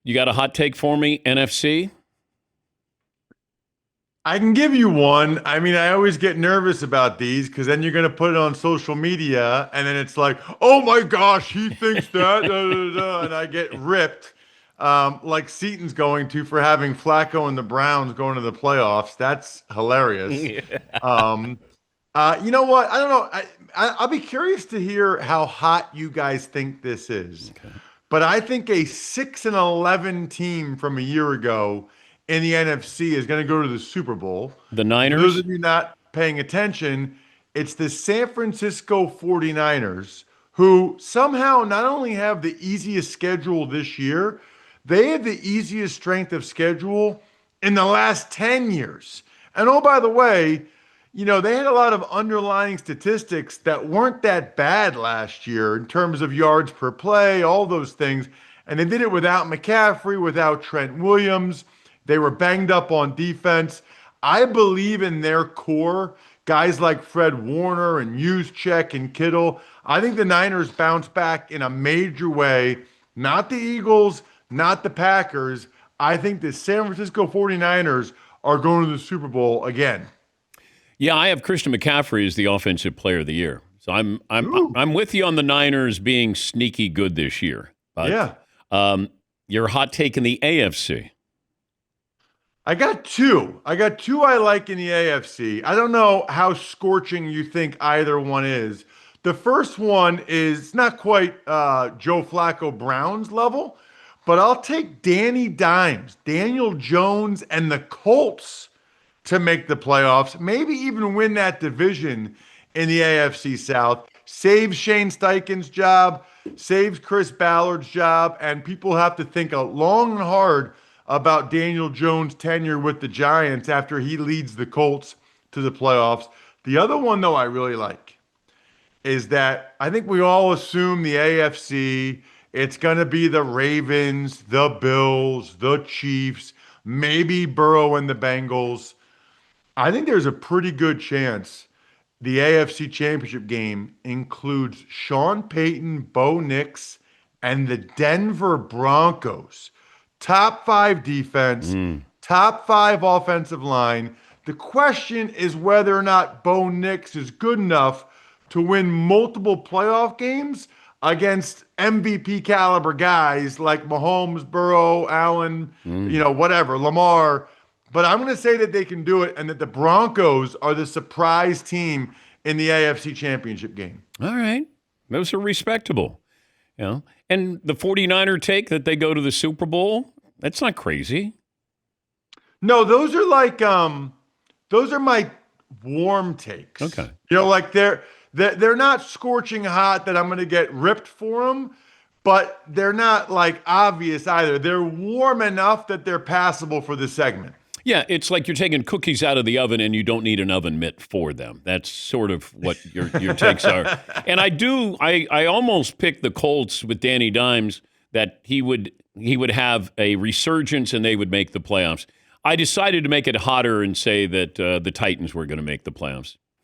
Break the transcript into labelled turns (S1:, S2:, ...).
S1: You got a hot take for me, NFC?
S2: I can give you one. I mean, I always get nervous about these because then you're going to put it on social media and then it's like, oh my gosh, he thinks that, and I get ripped like Seaton's going to for having Flacco and the Browns going to the playoffs. That's hilarious.
S1: Yeah.
S2: Um, you know what? I don't know. I'll be curious to hear how hot you guys think this is.
S1: Okay.
S2: But I think a 6-11 team from a year ago in the NFC is going to go to the Super Bowl.
S1: The
S2: For those
S1: Niners?
S2: of you not paying attention, it's the San Francisco 49ers who somehow not only have the easiest schedule this year, they have the easiest strength of schedule in the last 10 years. And oh, by the way, they had a lot of underlying statistics that weren't that bad last year in terms of yards per play, all those things. And they did it without McCaffrey, without Trent Williams. They were banged up on defense. I believe in their core, guys like Fred Warner and Juszczyk and Kittle. I think the Niners bounce back in a major way. Not the Eagles, not the Packers. I think the San Francisco 49ers are going to the Super Bowl again.
S1: Yeah, I have Christian McCaffrey as the offensive player of the year. So I'm I'm
S2: Ooh,
S1: I'm with you on the Niners being sneaky good this year. But
S2: yeah.
S1: your hot take in the AFC.
S2: I got two I like in the AFC. I don't know how scorching you think either one is. The first one is not quite Joe Flacco Browns level, but I'll take Danny Dimes, Daniel Jones, and the Colts to make the playoffs, maybe even win that division in the AFC South. Saves Shane Steichen's job, saves Chris Ballard's job, and people have to think long and hard about Daniel Jones' tenure with the Giants after he leads the Colts to the playoffs. The other one, though, I really like is that I think we all assume the AFC, it's going to be the Ravens, the Bills, the Chiefs, maybe Burrow and the Bengals. I think there's a pretty good chance the AFC Championship game includes Sean Payton, Bo Nix, and the Denver Broncos. Top five defense, top five offensive line. The question is whether or not Bo Nix is good enough to win multiple playoff games against MVP caliber guys like Mahomes, Burrow, Allen, whatever, Lamar. But I'm going to say that they can do it and that the Broncos are the surprise team in the AFC Championship game.
S1: All right. Those are respectable. And the 49er take that they go to the Super Bowl, that's not crazy.
S2: No, those are my warm takes.
S1: Okay.
S2: Like they're not scorching hot that I'm going to get ripped for them, but they're not like obvious either. They're warm enough that they're passable for the segment.
S1: Yeah, it's like you're taking cookies out of the oven and you don't need an oven mitt for them. That's sort of what your takes are. And I almost picked the Colts with Danny Dimes that he would have a resurgence and they would make the playoffs. I decided to make it hotter and say that the Titans were going to make the playoffs.